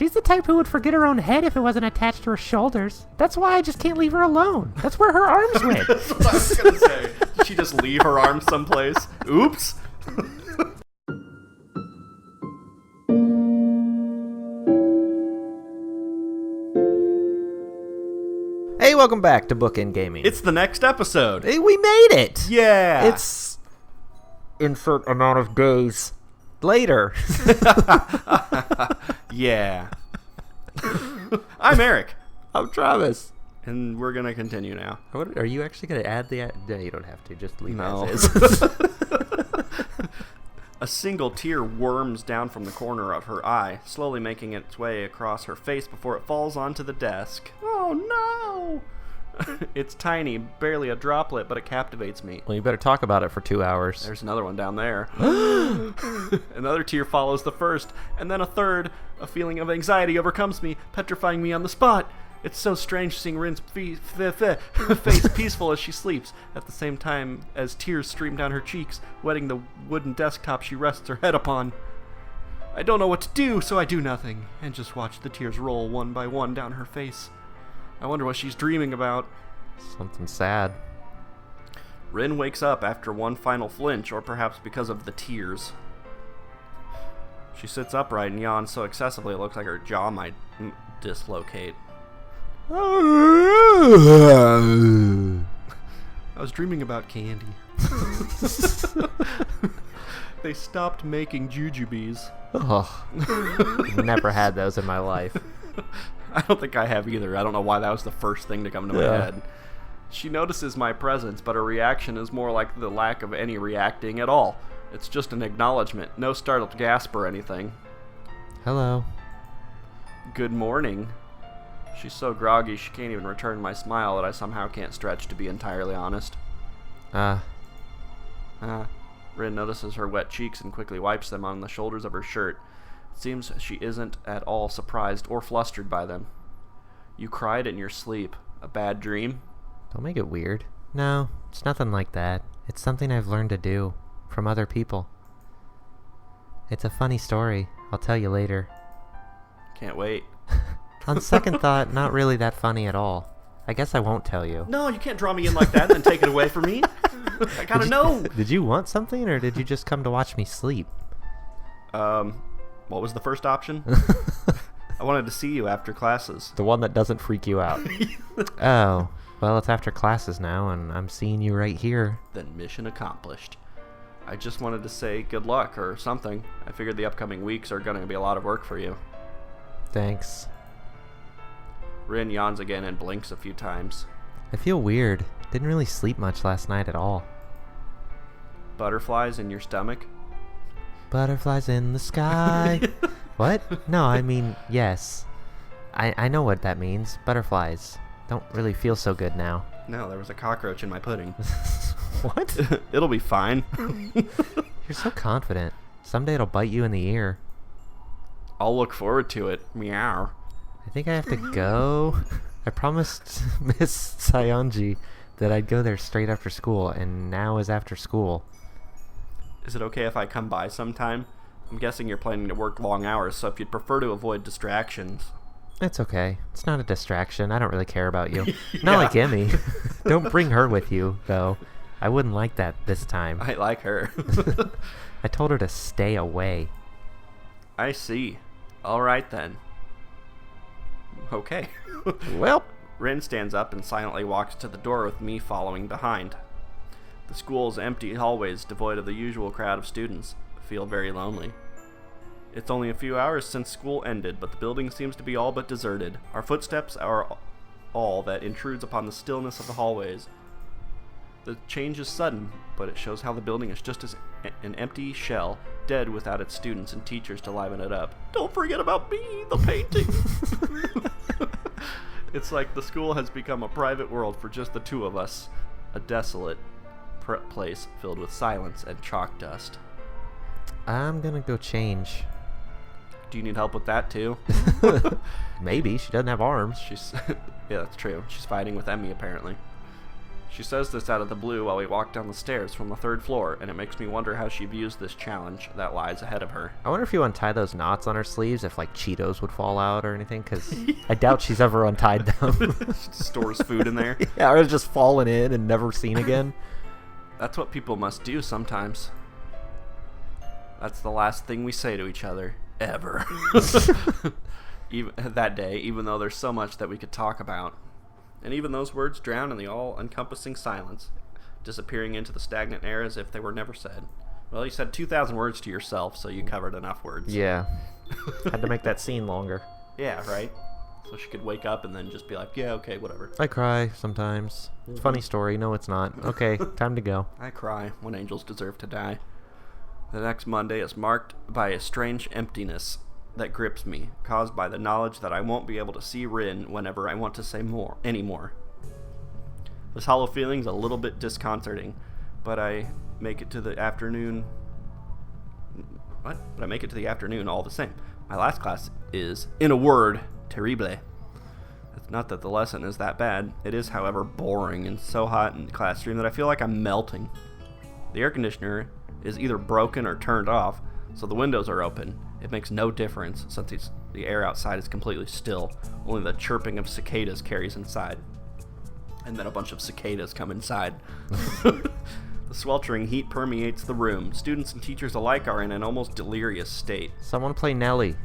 She's the type who would forget her own head if it wasn't attached to her shoulders. That's why I just can't leave her alone. That's where her arms went. That's what I was going to say. Did she just leave her arms someplace? Oops. Hey, welcome back to Bookend Gaming. It's the next episode. Hey, we made it! Yeah. It's insert amount of days later. Yeah. I'm Eric. I'm Travis. And we're going to continue now. What, are you actually going to add the... No, you don't have to. Just leave No. as is. A single tear worms down from the corner of her eye, slowly making its way across her face before it falls onto the desk. Oh no! It's tiny, barely a droplet, but it captivates me. Well, you better talk about it for 2 hours. There's another one down there. Another tear follows the first, and then a third. A feeling of anxiety overcomes me, petrifying me on the spot. It's so strange seeing Rins' face peaceful as she sleeps, at the same time as tears stream down her cheeks, wetting the wooden desktop she rests her head upon. I don't know what to do, so I do nothing, and just watch the tears roll one by one down her face. I wonder what she's dreaming about. Something sad. Rin wakes up after one final flinch, or perhaps because of the tears. She sits upright and yawns so excessively it looks like her jaw might dislocate. I was dreaming about candy. They stopped making jujubes. Oh, never had those in my life. I don't think I have either. I don't know why that was the first thing to come to my head. She notices my presence, but her reaction is more like the lack of any reacting at all. It's just an acknowledgement, no startled gasp or anything. Hello. Good morning. She's so groggy she can't even return my smile that I somehow can't stretch, to be entirely honest. Rin notices her wet cheeks and quickly wipes them on the shoulders of her shirt. It seems she isn't at all surprised or flustered by them. You cried in your sleep. A bad dream? Don't make it weird. No, it's nothing like that. It's something I've learned to do from other people. It's a funny story. I'll tell you later. Can't wait. On second thought, not really that funny at all. I guess I won't tell you. No, you can't draw me in like that and then take it away from me. I gotta know. Did you want something, or did you just come to watch me sleep? What was the first option? I wanted to see you after classes. The one that doesn't freak you out. Oh, well, it's after classes now, and I'm seeing you right here. Then mission accomplished. I just wanted to say good luck or something. I figured the upcoming weeks are gonna be a lot of work for you. Thanks. Rin yawns again and blinks a few times. I feel weird. Didn't really sleep much last night at all. Butterflies in your stomach? Butterflies in the sky. What? No, I mean, yes. I know what that means. Butterflies. Don't really feel so good now. No, there was a cockroach in my pudding. What? It'll be fine. You're so confident. Someday it'll bite you in the ear. I'll look forward to it. Meow. I think I have to go. I promised Miss Sayonji that I'd go there straight after school, and now is after school. Is it okay if I come by sometime? I'm guessing you're planning to work long hours, so if you'd prefer to avoid distractions. It's okay. It's not a distraction. I don't really care about you. Not like Emi. Don't bring her with you, though. I wouldn't like that this time. I like her. I told her to stay away. I see. All right, then. Okay. Well, Rin stands up and silently walks to the door with me following behind. The school's empty hallways, devoid of the usual crowd of students, feel very lonely. It's only a few hours since school ended, but the building seems to be all but deserted. Our footsteps are all that intrudes upon the stillness of the hallways. The change is sudden, but it shows how the building is just as an empty shell, dead without its students and teachers to liven it up. Don't forget about me, the painting! It's like the school has become a private world for just the two of us. A desolate place filled with silence and chalk dust. I'm gonna go change. Do you need help with that too? Maybe. She doesn't have arms. Yeah, that's true. She's fighting with Emi, apparently. She says this out of the blue while we walk down the stairs from the 3rd floor, and it makes me wonder how she views this challenge that lies ahead of her. I wonder if you untie those knots on her sleeves, if like Cheetos would fall out or anything, because I doubt she's ever untied them. She stores food in there. Yeah, or it's just fallen in and never seen again. That's what people must do sometimes. That's the last thing we say to each other, ever. Even that day, even though there's so much that we could talk about. And even those words drown in the all-encompassing silence, disappearing into the stagnant air as if they were never said. Well, you said 2,000 words to yourself, so you covered enough words. Yeah. Had to make that scene longer. Yeah, right? So she could wake up and then just be like, yeah, okay, whatever. I cry sometimes. It's a funny story. No, it's not. Okay, time to go. I cry when angels deserve to die. The next Monday is marked by a strange emptiness that grips me, caused by the knowledge that I won't be able to see Rin whenever I want to say anymore. This hollow feeling's a little bit disconcerting, but I make it to the afternoon. But I make it to the afternoon all the same. My last class is, in a word, terrible. It's not that the lesson is that bad. It is, however, boring and so hot in the classroom that I feel like I'm melting. The air conditioner is either broken or turned off, so the windows are open. It makes no difference since the air outside is completely still. Only the chirping of cicadas carries inside. And then a bunch of cicadas come inside. The sweltering heat permeates the room. Students and teachers alike are in an almost delirious state. Someone play Nelly.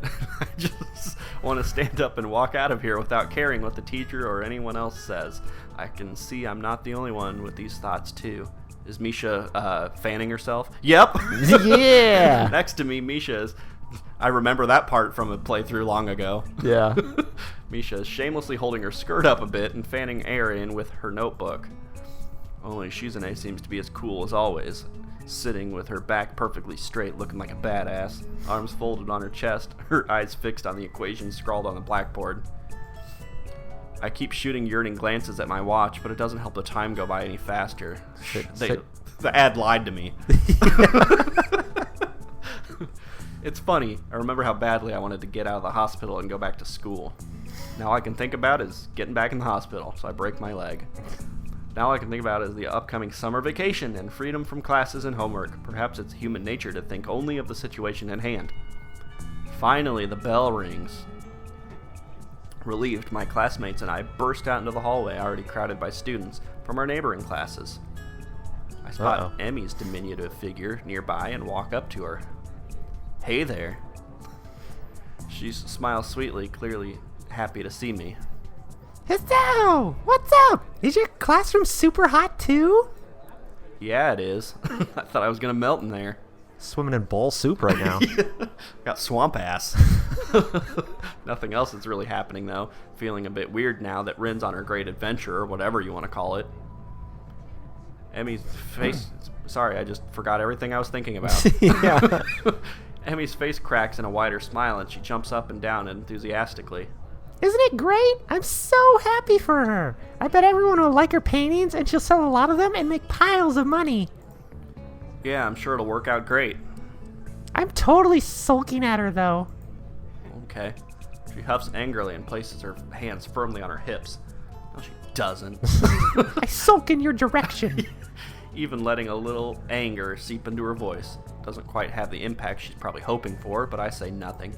I just want to stand up and walk out of here without caring what the teacher or anyone else says. I can see I'm not the only one with these thoughts too. Is Misha fanning herself? Yep. Yeah. Next to me, Misha is. I remember that part from a playthrough long ago. Yeah. Misha is shamelessly holding her skirt up a bit and fanning air in with her notebook. Only Shizune seems to be as cool as always, sitting with her back perfectly straight, looking like a badass, arms folded on her chest, her eyes fixed on the equations scrawled on the blackboard. I keep shooting yearning glances at my watch, but it doesn't help the time go by any faster. The ad lied to me. It's funny. I remember how badly I wanted to get out of the hospital and go back to school. Now all I can think about is getting back in the hospital, so I break my leg. Now all I can think about is the upcoming summer vacation and freedom from classes and homework. Perhaps it's human nature to think only of the situation at hand. Finally, the bell rings. Relieved, my classmates and I burst out into the hallway, already crowded by students from our neighboring classes. I spot Emi's diminutive figure nearby and walk up to her. Hey there. She smiles sweetly, clearly happy to see me. Hisao! What's up? Is your classroom super hot too? Yeah, it is. I thought I was gonna melt in there. Swimming in bowl soup right now. Got swamp ass. Nothing else is really happening though. Feeling a bit weird now that Rin's on her great adventure, or whatever you want to call it. Emi's face... Sorry, I just forgot everything I was thinking about. Yeah. Emi's face cracks in a wider smile and she jumps up and down enthusiastically. Isn't it great? I'm so happy for her. I bet everyone will like her paintings and she'll sell a lot of them and make piles of money. Yeah, I'm sure it'll work out great. I'm totally sulking at her though. Okay. She huffs angrily and places her hands firmly on her hips. No, she doesn't. I sulk in your direction. Even letting a little anger seep into her voice. Doesn't quite have the impact she's probably hoping for, but I say nothing.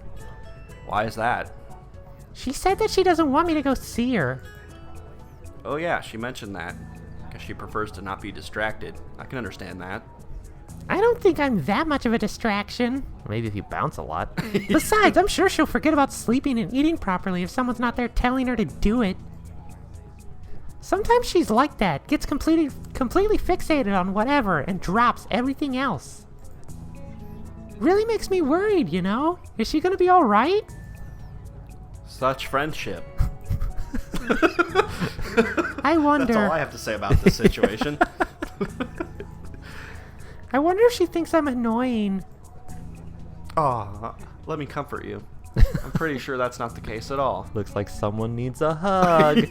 Why is that? She said that she doesn't want me to go see her. Oh yeah, she mentioned that. Guess she prefers to not be distracted. I can understand that. I don't think I'm that much of a distraction. Maybe if you bounce a lot. Besides, I'm sure she'll forget about sleeping and eating properly if someone's not there telling her to do it. Sometimes she's like that, gets completely fixated on whatever and drops everything else. Really makes me worried, you know? Is she gonna be alright? Such friendship. I wonder. That's all I have to say about this situation. I wonder if she thinks I'm annoying. Aw, let me comfort you. I'm pretty sure that's not the case at all. Looks like someone needs a hug.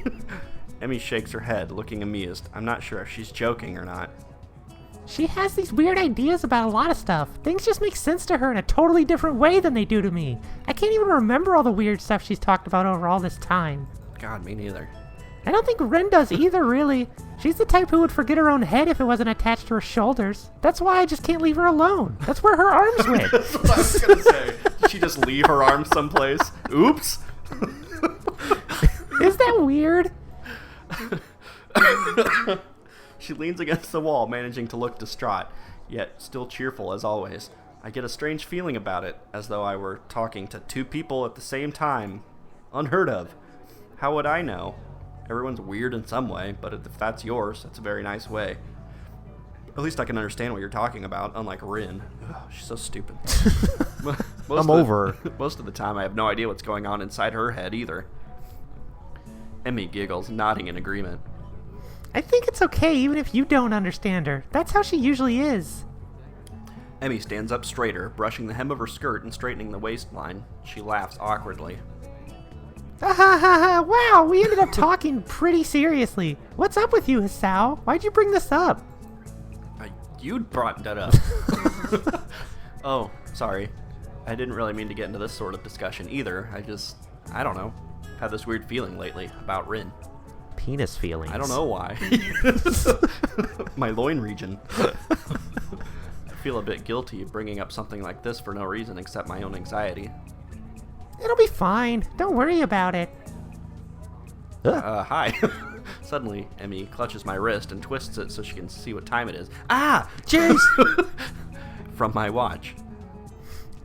Emi shakes her head, looking amused. I'm not sure if she's joking or not. She has these weird ideas about a lot of stuff. Things just make sense to her in a totally different way than they do to me. I can't even remember all the weird stuff she's talked about over all this time. God, me neither. I don't think Rin does either, really. She's the type who would forget her own head if it wasn't attached to her shoulders. That's why I just can't leave her alone. That's where her arms went. That's what I was gonna say. Did she just leave her arms someplace? Oops. Is that weird? She leans against the wall, managing to look distraught, yet still cheerful as always. I get a strange feeling about it, as though I were talking to two people at the same time. Unheard of. How would I know? Everyone's weird in some way, but if that's yours, that's a very nice way. At least I can understand what you're talking about, unlike Rin. Ugh, she's so stupid. I'm over her. Most of the time, I have no idea what's going on inside her head, either. Emi giggles, nodding in agreement. I think it's okay even if you don't understand her. That's how she usually is. Emi stands up straighter, brushing the hem of her skirt and straightening the waistline. She laughs awkwardly. Wow, we ended up talking pretty seriously. What's up with you, Hisao? Why'd you bring this up? You brought that up. Oh, sorry. I didn't really mean to get into this sort of discussion either. I don't know, had this weird feeling lately about Rin. Penis feelings. I don't know why. My loin region. I feel a bit guilty bringing up something like this for no reason except my own anxiety. It'll be fine. Don't worry about it. Hi. Suddenly, Emi clutches my wrist and twists it so she can see what time it is. Ah! Jeez! From my watch.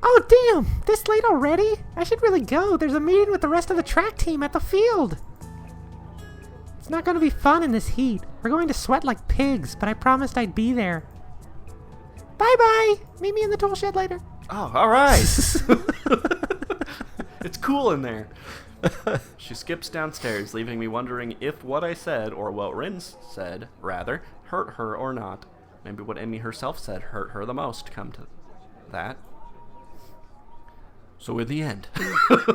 Oh, damn! This late already? I should really go. There's a meeting with the rest of the track team at the field. It's not going to be fun in this heat. We're going to sweat like pigs, but I promised I'd be there. Bye-bye! Meet me in the toolshed later. Oh, alright! It's cool in there. She skips downstairs, leaving me wondering if what I said, or what Rins said, rather, hurt her or not. Maybe what Emi herself said hurt her the most, come to that. So in the end...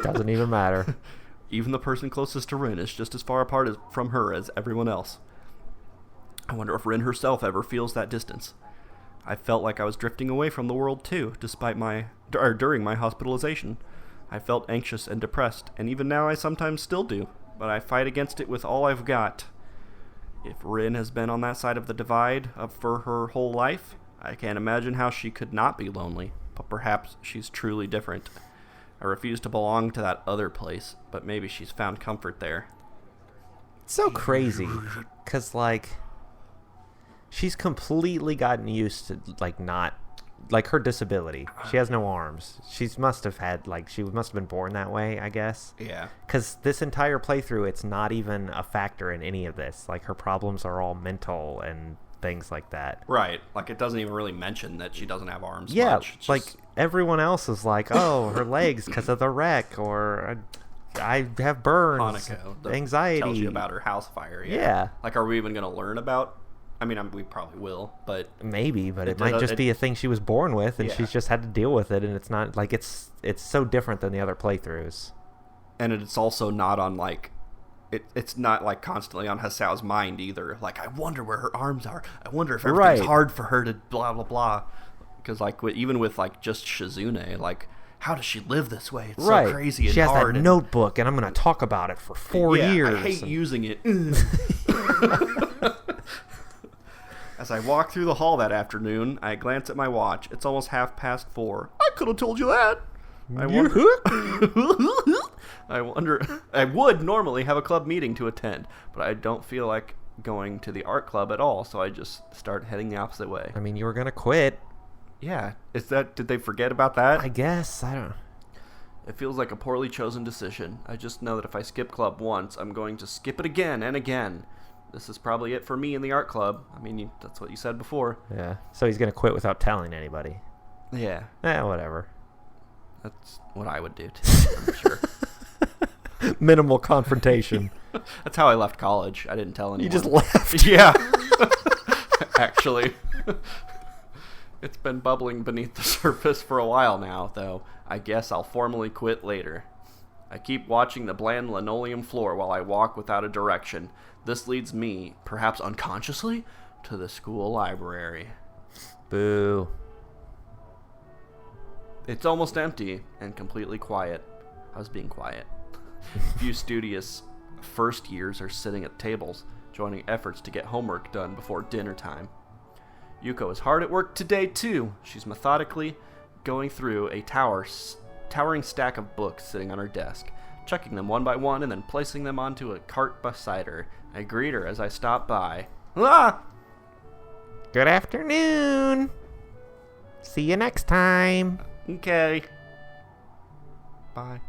Doesn't even matter. Even the person closest to Rin is just as far apart from her as everyone else. I wonder if Rin herself ever feels that distance. I felt like I was drifting away from the world too, during my hospitalization. I felt anxious and depressed, and even now I sometimes still do, but I fight against it with all I've got. If Rin has been on that side of the divide for her whole life, I can't imagine how she could not be lonely, but perhaps she's truly different. I refuse to belong to that other place, but maybe she's found comfort there. It's so crazy, because, like, she's completely gotten used to, like, not... Like, her disability. She has no arms. She must have been born that way, I guess. Yeah. Because this entire playthrough, it's not even a factor in any of this. Like, her problems are all mental and things like that. Right. Like, it doesn't even really mention that she doesn't have arms Yeah, much. It's like, just... everyone else is like, oh, her legs because of the wreck, or I have burns, Hanako anxiety. tells you about her house fire. Yeah. Like, are we even going to learn about... I mean, we probably will, but... Maybe, but it might just be a thing she was born with, and she's just had to deal with it, and it's not, like, it's so different than the other playthroughs. And it's also not on, like... It's not, like, constantly on Hisao's mind, either. Like, I wonder where her arms are. I wonder if everything's hard for her to blah, blah, blah. Because, like, even with, like, just Shizune, like... How does she live this way? It's so crazy and hard. She has that notebook, and I'm going to talk about it for 4 years. I hate using it. As I walk through the hall that afternoon, I glance at my watch. It's almost 4:30. I could have told you that. I wonder. I would normally have a club meeting to attend, but I don't feel like going to the art club at all, so I just start heading the opposite way. I mean, you were going to quit. Yeah. Did they forget about that? I guess. I don't know. It feels like a poorly chosen decision. I just know that if I skip club once, I'm going to skip it again and again. This is probably it for me in the art club. I mean, that's what you said before. Yeah. So he's going to quit without telling anybody. Yeah. Whatever. That's what I would do, too, I'm sure. Minimal confrontation. That's how I left college. I didn't tell anyone. You just left? Yeah. Actually. It's been bubbling beneath the surface for a while now, though. I guess I'll formally quit later. I keep watching the bland linoleum floor while I walk without a direction. This leads me, perhaps unconsciously, to the school library. Boo. It's almost empty and completely quiet. I was being quiet. A few studious first years are sitting at tables, joining efforts to get homework done before dinner time. Yuko is hard at work today, too. She's methodically going through a towering stack of books sitting on her desk, checking them one by one and then placing them onto a cart beside her. I greet her as I stop by. Ah! Good afternoon. See you next time. Okay. Bye.